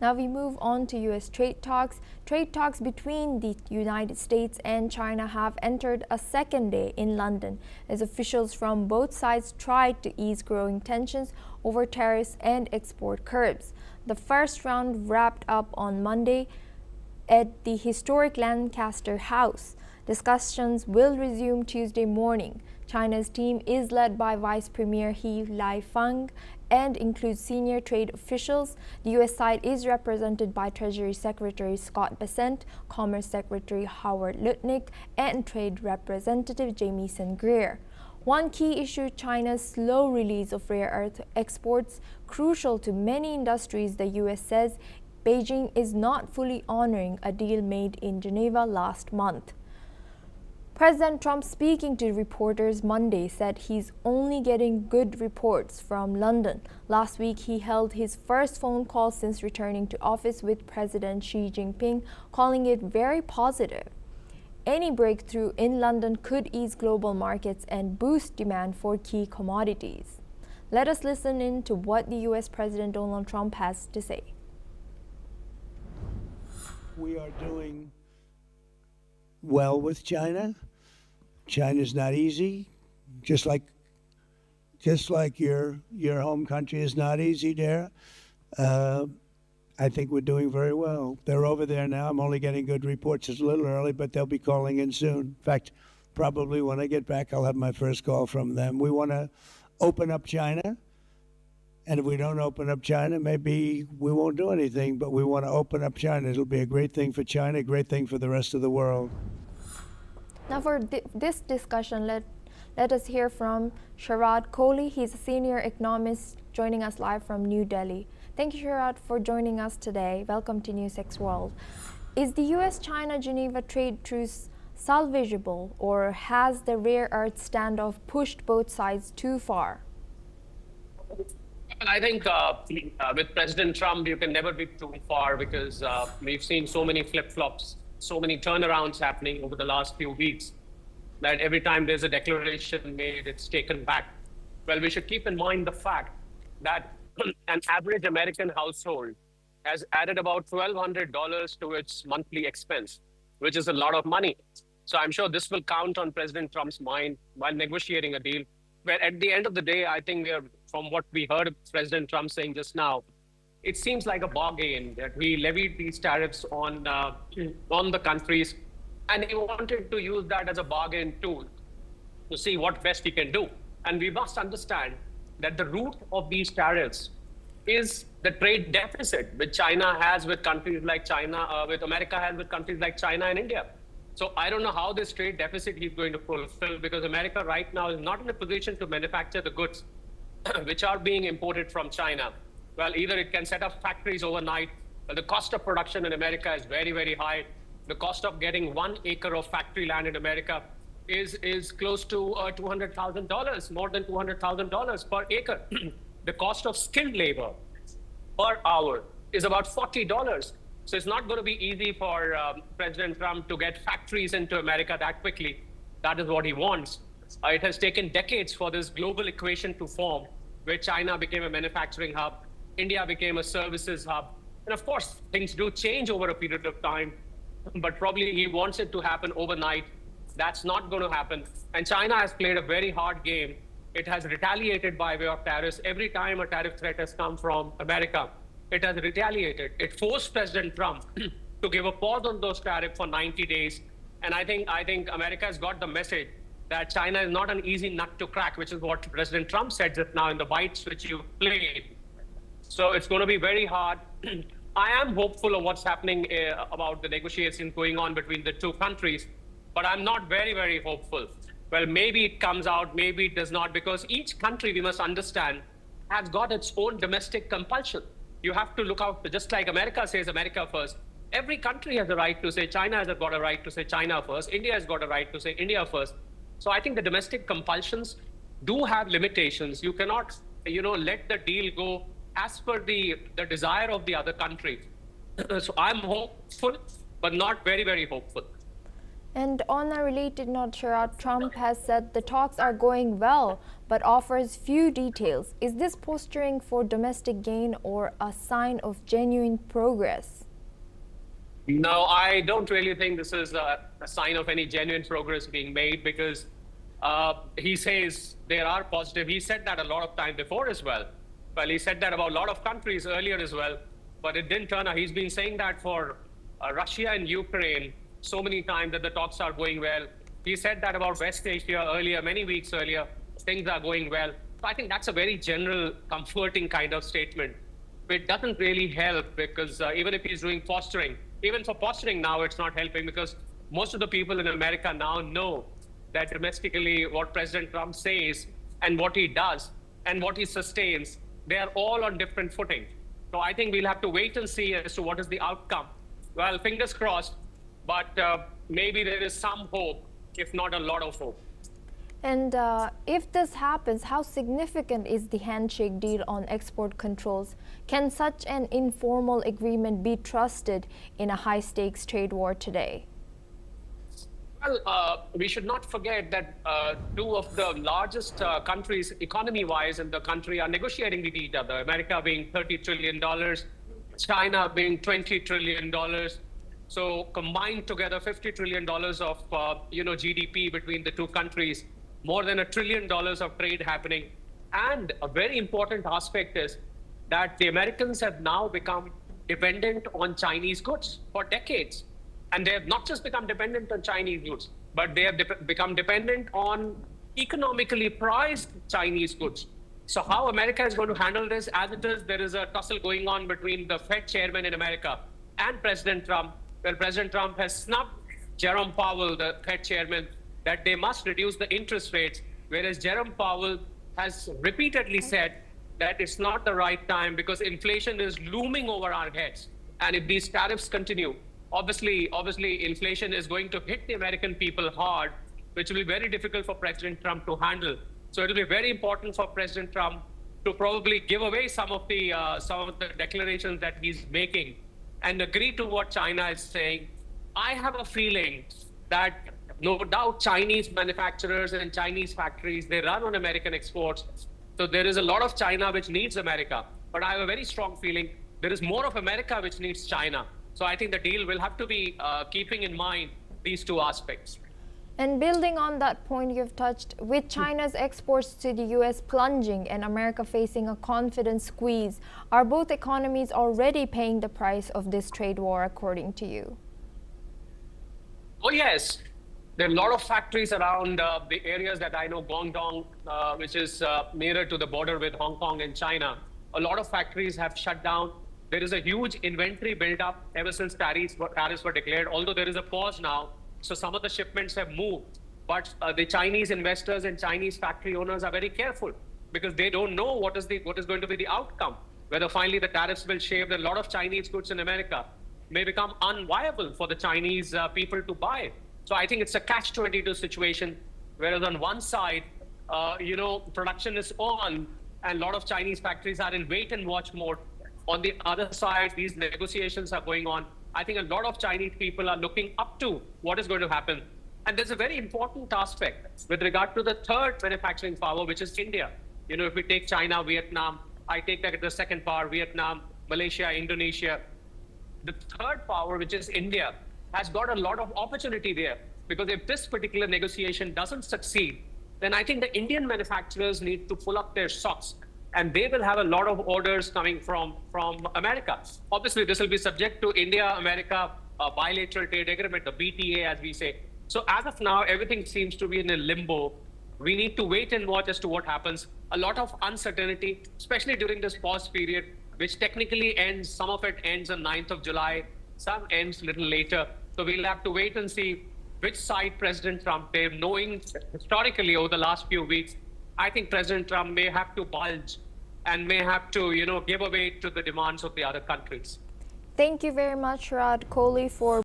Now we move on to U.S. trade talks. Trade talks between the United States and China have entered a second day in London as officials from both sides tried to ease growing tensions over tariffs and export curbs. The first round wrapped up on Monday at the historic Lancaster House. Discussions will resume Tuesday morning. China's team is led by Vice Premier He Lai-feng and includes senior trade officials. The U.S. side is represented by Treasury Secretary Scott Bessent, Commerce Secretary Howard Lutnick, and Trade Representative Jamieson Greer. One key issue, China's slow release of rare earth exports, crucial to many industries. The U.S. says Beijing is not fully honoring a deal made in Geneva last month. President Trump, speaking to reporters Monday, said he's only getting good reports from London. Last week, he held his first phone call since returning to office with President Xi Jinping, calling it very positive. Any breakthrough in London could ease global markets and boost demand for key commodities. Let us listen in to what the U.S. President Donald Trump has to say. We are doing well with China. China's not easy, just like your home country is not easy there. I think we're doing very well. They're over there now. I'm only getting good reports. It's a little early, but they'll be calling in soon. In fact, probably when I get back, I'll have my first call from them. We want to open up China. And if we don't open up China, maybe we won't do anything, but we want to open up China. It'll be a great thing for China, a great thing for the rest of the world. Now for this discussion, let us hear from Sharad Kohli. He's a senior economist joining us live from New Delhi. Thank you, Sharad, for joining us today. Welcome to NewsX World. Is the U.S.-China Geneva trade truce salvageable, or has the rare earth standoff pushed both sides too far? I think with President Trump, you can never be too far because we've seen so many flip-flops, so many turnarounds happening over the last few weeks that every time there's a declaration made, it's taken back. Well, we should keep in mind the fact that an average American household has added about $1,200 to its monthly expense, which is a lot of money. So I'm sure this will count on President Trump's mind while negotiating a deal. But at the end of the day, I think from what we heard President Trump saying just now, it seems like a bargain that we levied these tariffs on the countries, and he wanted to use that as a bargain tool to see what best he can do. And we must understand that the root of these tariffs is the trade deficit which China has with countries like China, with America has with countries like China and India. So I don't know how this trade deficit he's going to fulfill, because America right now is not in a position to manufacture the goods which are being imported from China. Well, either it can set up factories overnight, but the cost of production in America is very, very high. The cost of getting 1 acre of factory land in America is close to $200,000, more than $200,000 per acre. The cost of skilled labor per hour is about $40. So it's not going to be easy for President Trump to get factories into America that quickly. That is what he wants. It has taken decades for this global equation to form, where China became a manufacturing hub, India became a services hub. And of course, things do change over a period of time, but probably he wants it to happen overnight. That's not going to happen. And China has played a very hard game. It has retaliated by way of tariffs. Every time a tariff threat has come from America, it has retaliated. It forced President Trump to give a pause on those tariffs for 90 days. And I think America has got the message that China is not an easy nut to crack, which is what President Trump said just now in the bites which you played. So it's going to be very hard. I am hopeful of what's happening about the negotiations going on between the two countries, but I'm not very, very hopeful. Well, maybe it comes out, maybe it does not, because each country, we must understand, has got its own domestic compulsion. You have to look out, just like America says America first. Every country has a right to say China has got a right to say China first. India has got a right to say India first. So I think the domestic compulsions do have limitations. You cannot, let the deal go as per the desire of the other country. So I'm hopeful, but not very, very hopeful. And on a related note, Sharad, Trump has said the talks are going well, but offers few details. Is this posturing for domestic gain or a sign of genuine progress? No, I don't really think this is a sign of any genuine progress being made because he says there are positive. He said that a lot of time before as well. Well, he said that about a lot of countries earlier as well, but it didn't turn out. He's been saying that for Russia and Ukraine so many times that the talks are going well. He said that about West Asia earlier, many weeks earlier, things are going well. So I think that's a very general, comforting kind of statement. But it doesn't really help because even if he's doing posturing, even for posturing now, it's not helping because most of the people in America now know that domestically what President Trump says and what he does and what he sustains, they are all on different footing. So I think we'll have to wait and see as to what is the outcome. Well, fingers crossed, but maybe there is some hope, if not a lot of hope. And if this happens, how significant is the handshake deal on export controls? Can such an informal agreement be trusted in a high-stakes trade war today? Well, we should not forget that two of the largest countries, economy-wise, in the country are negotiating with each other. America being $30 trillion, China being $20 trillion. So combined together, $50 trillion of GDP between the two countries, more than $1 trillion of trade happening. And a very important aspect is that the Americans have now become dependent on Chinese goods for decades. And they have not just become dependent on Chinese goods, but they have become dependent on economically priced Chinese goods. So how America is going to handle this? As it is, there is a tussle going on between the Fed chairman in America and President Trump. Well, President Trump has snubbed Jerome Powell, the Fed chairman, that they must reduce the interest rates, whereas Jerome Powell has repeatedly said that it's not the right time because inflation is looming over our heads. And if these tariffs continue, obviously, inflation is going to hit the American people hard, which will be very difficult for President Trump to handle. So it will be very important for President Trump to probably give away some of the declarations that he's making and agree to what China is saying. I have a feeling that no doubt Chinese manufacturers and Chinese factories, they run on American exports. So there is a lot of China which needs America. But I have a very strong feeling there is more of America which needs China. So I think the deal will have to be keeping in mind these two aspects. And building on that point you've touched, with China's exports to the U.S. plunging and America facing a confidence squeeze, are both economies already paying the price of this trade war, according to you? Oh, yes. There are a lot of factories around the areas that I know, Guangdong, which is nearer to the border with Hong Kong and China. A lot of factories have shut down. There is a huge inventory buildup ever since tariffs were declared, although there is a pause now. So some of the shipments have moved. But the Chinese investors and Chinese factory owners are very careful because they don't know what is going to be the outcome, whether finally the tariffs will shave a lot of Chinese goods in America may become unviable for the Chinese people to buy. So I think it's a catch-22 situation, whereas on one side, production is on and a lot of Chinese factories are in wait and watch mode. On the other side, these negotiations are going on. I think a lot of Chinese people are looking up to what is going to happen. And there's a very important aspect with regard to the third manufacturing power, which is India. If we take China, Vietnam, I take that as the second power, Vietnam, Malaysia, Indonesia. The third power, which is India, has got a lot of opportunity there. Because if this particular negotiation doesn't succeed, then I think the Indian manufacturers need to pull up their socks. And they will have a lot of orders coming from America. Obviously, this will be subject to India-America bilateral trade agreement, the BTA, as we say. So as of now, everything seems to be in a limbo. We need to wait and watch as to what happens. A lot of uncertainty, especially during this pause period, which technically ends, some of it ends on 9th of July, some ends a little later. So we'll have to wait and see which side President Trump takes, knowing historically over the last few weeks, I think President Trump may have to bulge and may have to, give away to the demands of the other countries. Thank you very much, Rod Kohli, for